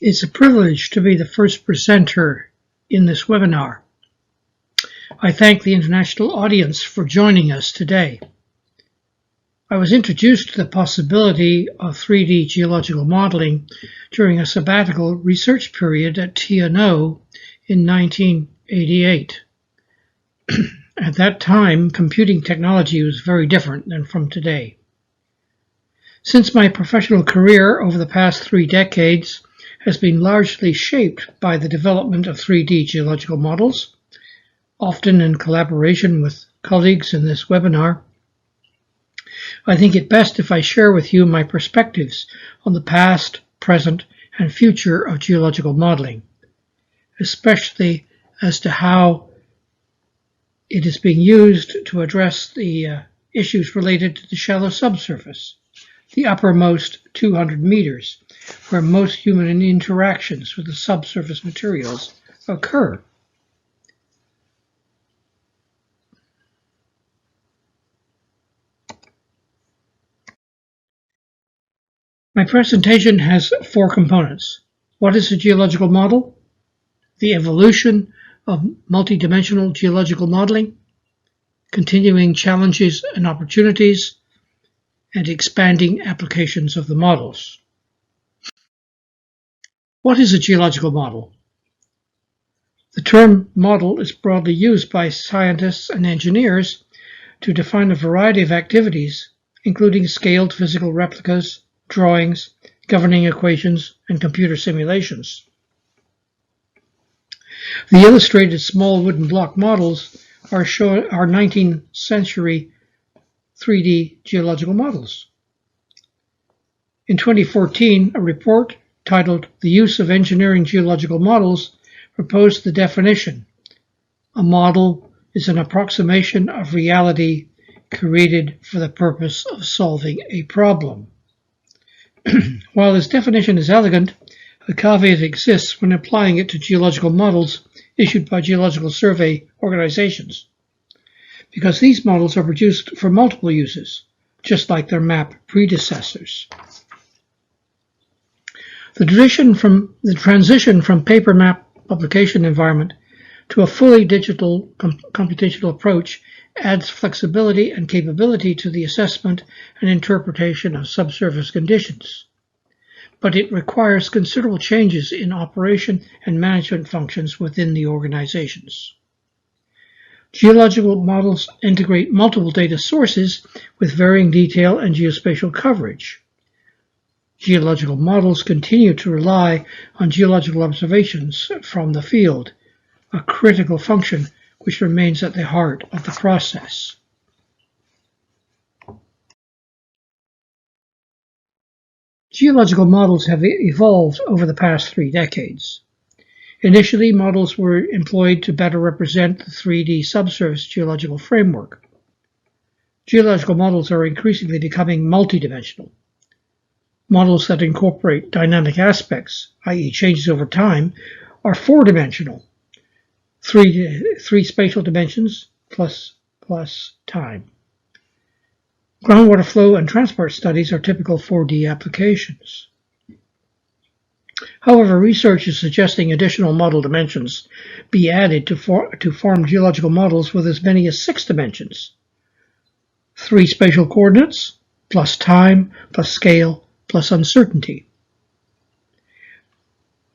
It's a privilege to be the first presenter in this webinar. I thank the international audience for joining us today. I was introduced to the possibility of 3D geological modeling during a sabbatical research period at TNO in 1988. At that time, computing technology was very different than from today. Since my professional career over the past 3 decades has been largely shaped by the development of 3D geological models, often in collaboration with colleagues in this webinar, I think it best if I share with you my perspectives on the past, present, and future of geological modeling, especially as to how it is being used to address the issues related to the shallow subsurface, the uppermost 200 meters, where most human interactions with the subsurface materials occur. My presentation has 4 components. What is a geological model? The evolution of multidimensional geological modeling, continuing challenges and opportunities, and expanding applications of the models. What is a geological model? The term model is broadly used by scientists and engineers to define a variety of activities, including scaled physical replicas, drawings, governing equations, and computer simulations. The illustrated small wooden block models are 19th century 3D geological models. In 2014, a report titled "The Use of Engineering Geological Models" proposed the definition: a model is an approximation of reality created for the purpose of solving a problem. While this definition is elegant, a caveat exists when applying it to geological models issued by geological survey organizations, because these models are produced for multiple uses, just like their map predecessors. The transition from paper map publication environment to a fully digital computational approach adds flexibility and capability to the assessment and interpretation of subsurface conditions, but it requires considerable changes in operation and management functions within the organizations. Geological models integrate multiple data sources with varying detail and geospatial coverage. Geological models continue to rely on geological observations from the field, a critical function which remains at the heart of the process. Geological models have evolved over the past 3 decades. Initially, models were employed to better represent the 3D subsurface geological framework. Geological models are increasingly becoming multidimensional. Models that incorporate dynamic aspects, i.e. changes over time, are 4-dimensional, three spatial dimensions plus time. Groundwater flow and transport studies are typical 4D applications. However, research is suggesting additional model dimensions be added to form geological models with as many as 6 dimensions: 3 spatial coordinates, plus time, plus scale, plus uncertainty.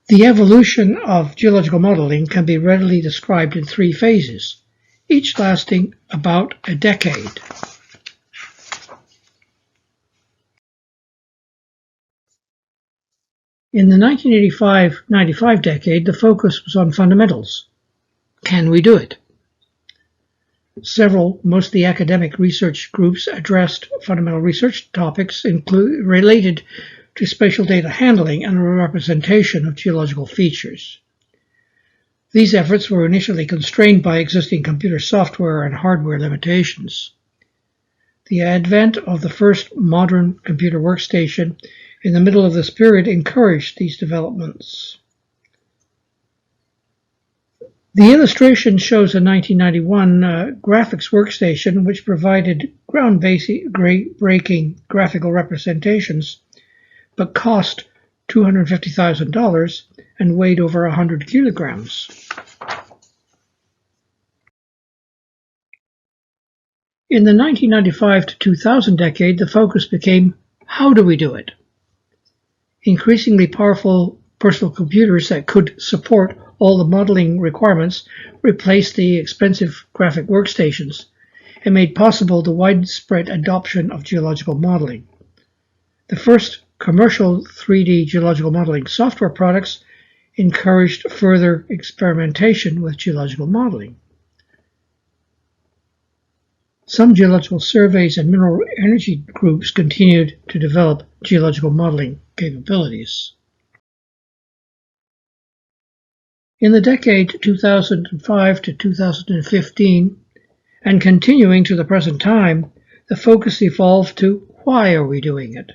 The evolution of geological modeling can be readily described in 3 phases, each lasting about a decade. In the 1985-95 decade, the focus was on fundamentals. Can we do it? Several, mostly academic research groups addressed fundamental research topics related to spatial data handling and representation of geological features. These efforts were initially constrained by existing computer software and hardware limitations. The advent of the first modern computer workstation in the middle of this period encouraged these developments. The illustration shows a 1991 graphics workstation which provided groundbreaking graphical representations, but cost $250,000 and weighed over 100 kilograms. In the 1995 to 2000 decade, the focus became, how do we do it? Increasingly powerful personal computers that could support all the modeling requirements replaced the expensive graphic workstations and made possible the widespread adoption of geological modeling. The first commercial 3D geological modeling software products encouraged further experimentation with geological modeling. Some geological surveys and mineral energy groups continued to develop geological modeling capabilities. In the decade 2005 to 2015, and continuing to the present time, the focus evolved to why are we doing it?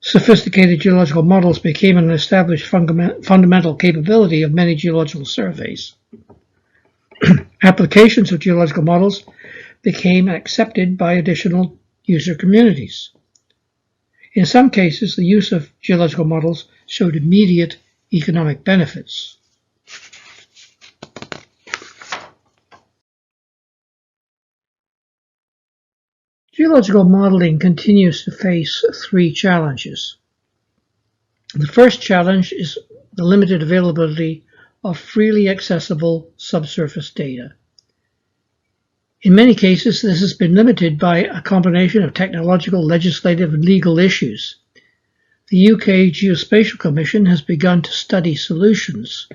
Sophisticated geological models became an established fundamental capability of many geological surveys. Applications of geological models became accepted by additional user communities. In some cases, the use of geological models showed immediate economic benefits. Geological modeling continues to face three challenges. The first challenge is the limited availability of freely accessible subsurface data. In many cases, this has been limited by a combination of technological, legislative, and legal issues. The UK Geospatial Commission has begun to study solutions,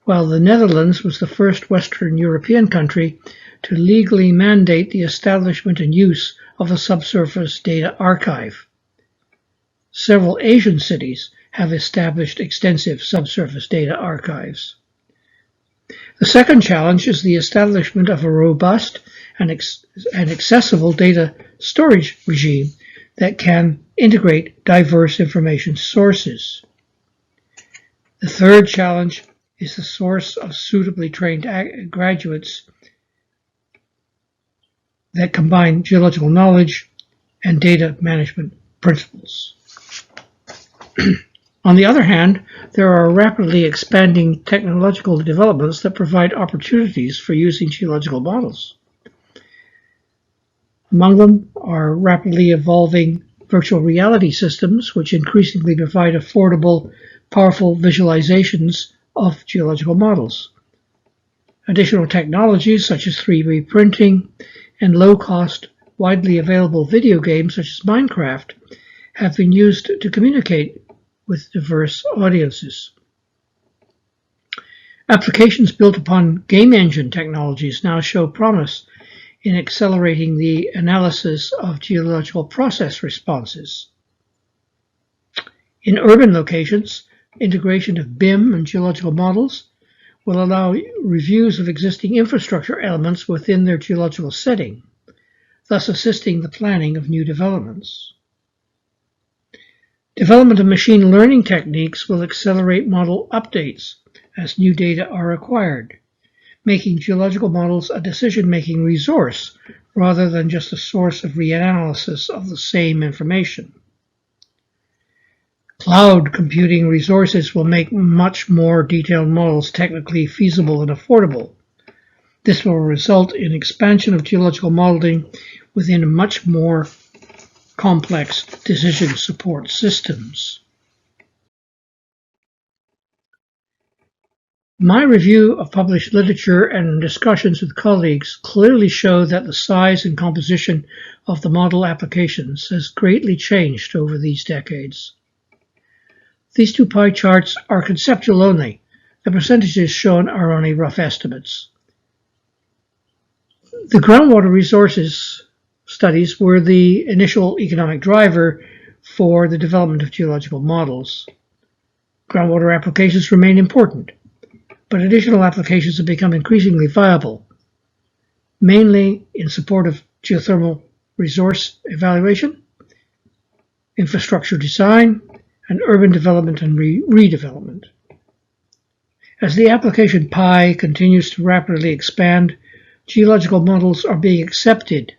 while the Netherlands was the first Western European country to legally mandate the establishment and use of a subsurface data archive. Several Asian cities have established extensive subsurface data archives. The second challenge is the establishment of a robust and accessible data storage regime that can integrate diverse information sources. The third challenge is the source of suitably trained graduates that combine geological knowledge and data management principles. On the other hand, there are rapidly expanding technological developments that provide opportunities for using geological models. Among them are rapidly evolving virtual reality systems, which increasingly provide affordable, powerful visualizations of geological models. Additional technologies such as 3D printing and low-cost, widely available video games such as Minecraft have been used to communicate with diverse audiences. Applications built upon game engine technologies now show promise in accelerating the analysis of geological process responses. In urban locations, integration of BIM and geological models will allow reviews of existing infrastructure elements within their geological setting, thus assisting the planning of new developments. Development of machine learning techniques will accelerate model updates as new data are acquired, making geological models a decision-making resource rather than just a source of reanalysis of the same information. Cloud computing resources will make much more detailed models technically feasible and affordable. This will result in expansion of geological modeling within much more complex decision support systems. My review of published literature and discussions with colleagues clearly show that the size and composition of the model applications has greatly changed over these decades. These two pie charts are conceptual only. The percentages shown are only rough estimates. The groundwater resources studies were the initial economic driver for the development of geological models. Groundwater applications remain important, but additional applications have become increasingly viable, mainly in support of geothermal resource evaluation, infrastructure design, and urban development and redevelopment. As the application pie continues to rapidly expand, geological models are being accepted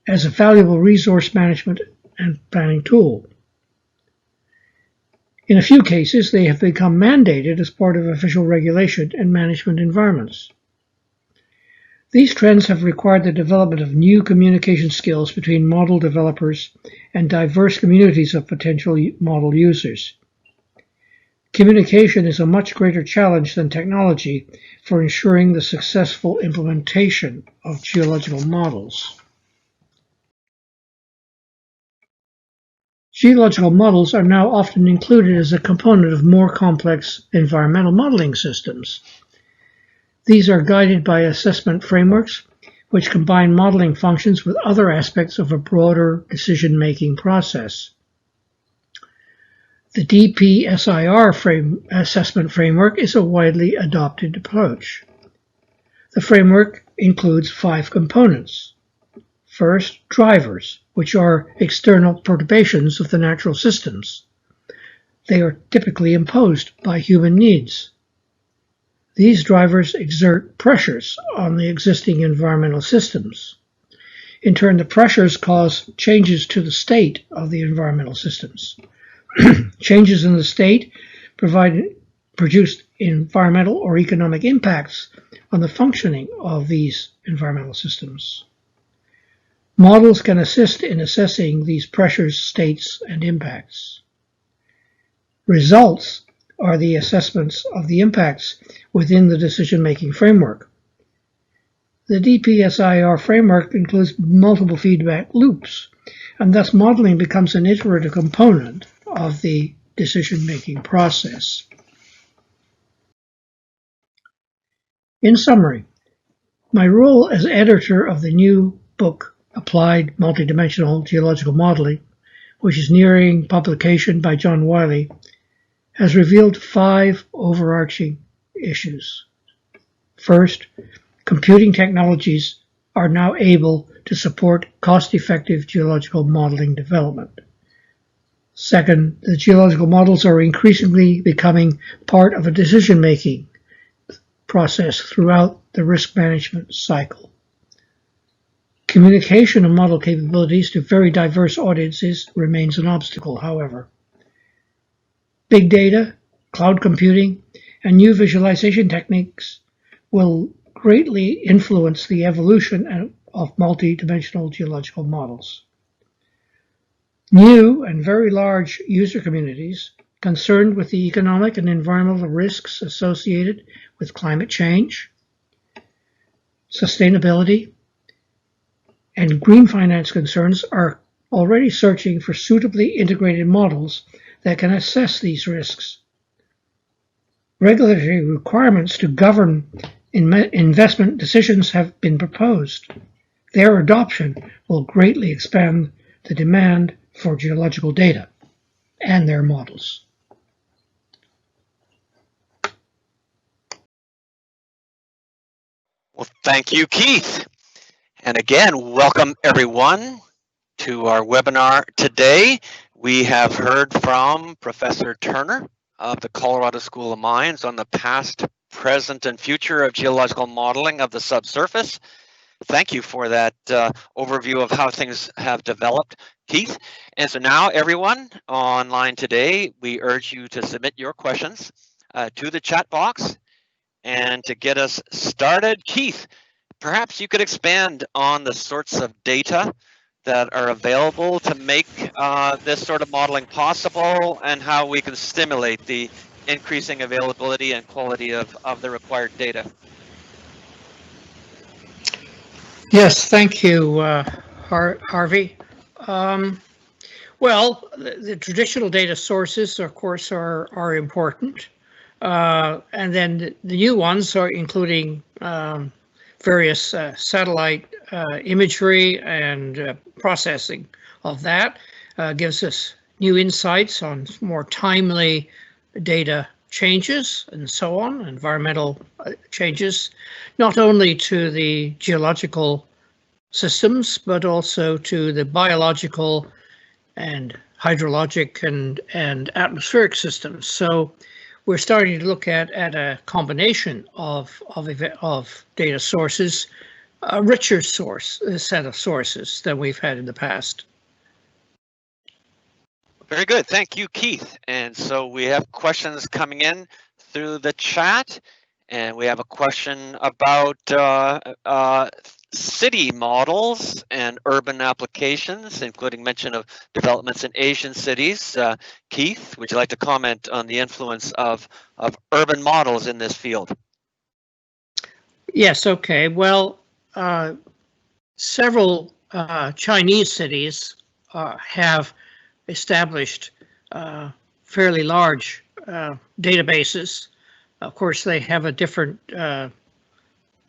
as a valuable resource management and planning tool. In a few cases, they have become mandated as part of official regulation and management environments. These trends have required the development of new communication skills between model developers and diverse communities of potential model users. Communication is a much greater challenge than technology for ensuring the successful implementation of geological models. Geological models are now often included as a component of more complex environmental modeling systems. These are guided by assessment frameworks, which combine modeling functions with other aspects of a broader decision-making process. The DPSIR assessment framework is a widely adopted approach. The framework includes 5 components. First, drivers, which are external perturbations of the natural systems. They are typically imposed by human needs. These drivers exert pressures on the existing environmental systems. In turn, the pressures cause changes to the state of the environmental systems. Changes in the state produce environmental or economic impacts on the functioning of these environmental systems. Models can assist in assessing these pressures, states, and impacts. Results are the assessments of the impacts within the decision-making framework. The DPSIR framework includes multiple feedback loops, and thus modeling becomes an iterative component of the decision-making process. In summary, my role as editor of the new book, Applied Multidimensional Geological Modeling, which is nearing publication by John Wiley, has revealed 5 overarching issues. First, computing technologies are now able to support cost-effective geological modeling development. Second, the geological models are increasingly becoming part of a decision-making process throughout the risk management cycle. Communication of model capabilities to very diverse audiences remains an obstacle, however. Big data, cloud computing, and new visualization techniques will greatly influence the evolution of multidimensional geological models. New and very large user communities concerned with the economic and environmental risks associated with climate change, sustainability, and green finance concerns are already searching for suitably integrated models that can assess these risks. Regulatory requirements to govern investment decisions have been proposed. Their adoption will greatly expand the demand for geological data and their models. Well, thank you, Keith. And again, welcome everyone to our webinar today. We have heard from Professor Turner of the Colorado School of Mines on the past, present, and future of geological modeling of the subsurface. Thank you for that overview of how things have developed, Keith. And so now, everyone online today, we urge you to submit your questions to the chat box. And to get us started, Keith, perhaps you could expand on the sorts of data that are available to make this sort of modeling possible and how we can stimulate the increasing availability and quality of the required data. Yes, thank you, Harvey. Well, the traditional data sources, of course, are important. And then the new ones are including various satellite imagery and processing of that gives us new insights on more timely data changes and so on, environmental changes, not only to the geological systems, but also to the biological and hydrologic and atmospheric systems. So we're starting to look at a combination of data sources, a richer set of sources than we've had in the past. Very good. Thank you, Keith. And so we have questions coming in through the chat, and we have a question about city models and urban applications, including mention of developments in Asian cities. Keith, would you like to comment on the influence of urban models in this field? Yes, okay. Well, several Chinese cities have established fairly large databases. Of course, they have a different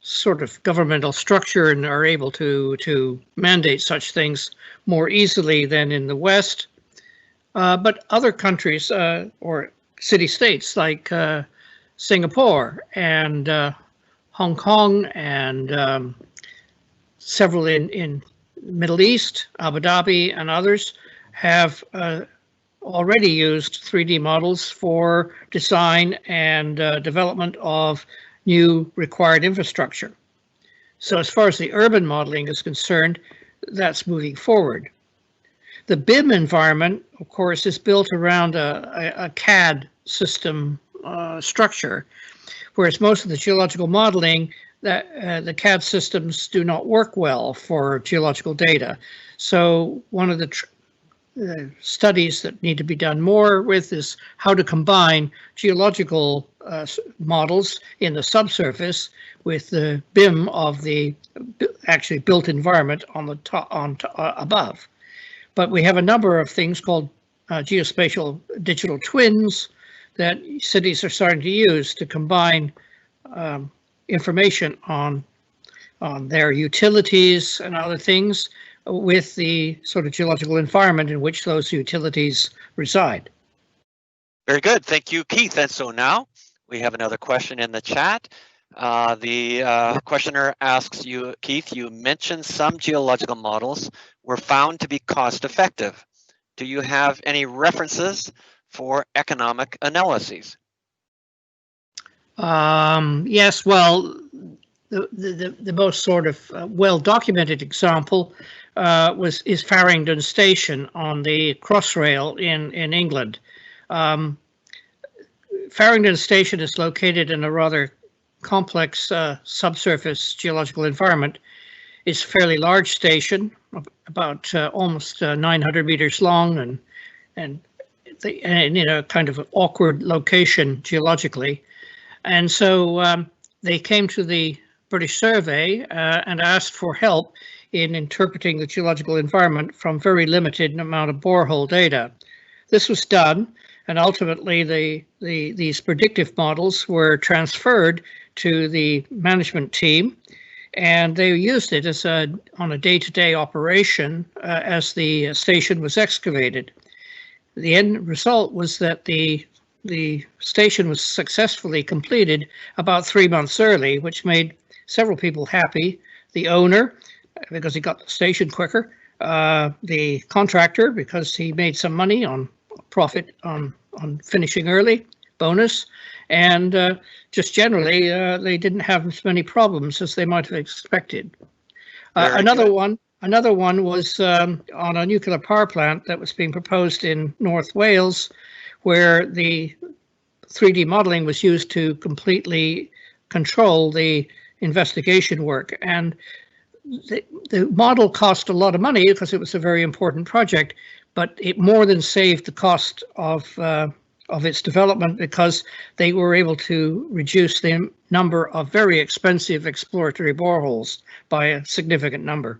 sort of governmental structure and are able to mandate such things more easily than in the West. But other countries or city-states like Singapore and Hong Kong and several in Middle East, Abu Dhabi and others have already used 3D models for design and development of new required infrastructure. So as far as the urban modeling is concerned, that's moving forward. The BIM environment, of course, is built around a CAD system structure, whereas most of the geological modeling, the CAD systems do not work well for geological data. So one of the studies that need to be done more with is how to combine geological models in the subsurface with the BIM of the actually built environment on the above. But we have a number of things called geospatial digital twins that cities are starting to use to combine information on their utilities and other things with the sort of geological environment in which those utilities reside. Very good. Thank you, Keith. And so now we have another question in the chat. The questioner asks you, Keith, you mentioned some geological models were found to be cost effective. Do you have any references for economic analyses? Yes, well, the most sort of well-documented example is Farringdon Station on the Crossrail in England. Farringdon Station is located in a rather complex subsurface geological environment. It's a fairly large station, about almost 900 meters long, and in a kind of awkward location geologically. And so they came to the British Survey and asked for help in interpreting the geological environment from very limited amount of borehole data. This was done, and ultimately these predictive models were transferred to the management team, and they used it as on a day-to-day operation as the station was excavated. The end result was that the station was successfully completed about 3 months early, which made several people happy. The owner, because he got the station quicker, the contractor, because he made some money on profit on finishing early, bonus, and just generally they didn't have as many problems as they might have expected. Another one was on a nuclear power plant that was being proposed in North Wales, where the 3D modeling was used to completely control the investigation work. And the model cost a lot of money because it was a very important project, but it more than saved the cost of its development because they were able to reduce the number of very expensive exploratory boreholes by a significant number.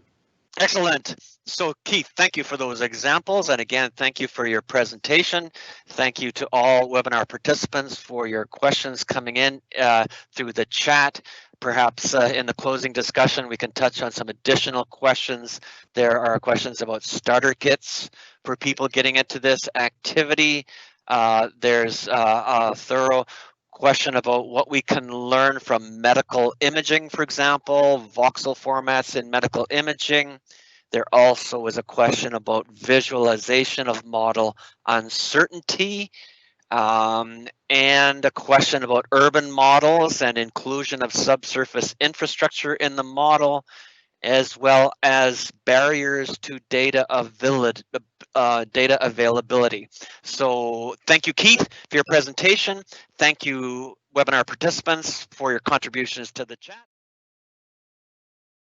Excellent. So Keith, thank you for those examples. And again, thank you for your presentation. Thank you to all webinar participants for your questions coming in through the chat. Perhaps in the closing discussion, we can touch on some additional questions. There are questions about starter kits for people getting into this activity. There's a thorough question about what we can learn from medical imaging, for example, voxel formats in medical imaging. There also is a question about visualization of model uncertainty, and a question about urban models and inclusion of subsurface infrastructure in the model, as well as barriers to data data availability. So thank you, Keith, for your presentation. Thank you, webinar participants, for your contributions to the chat.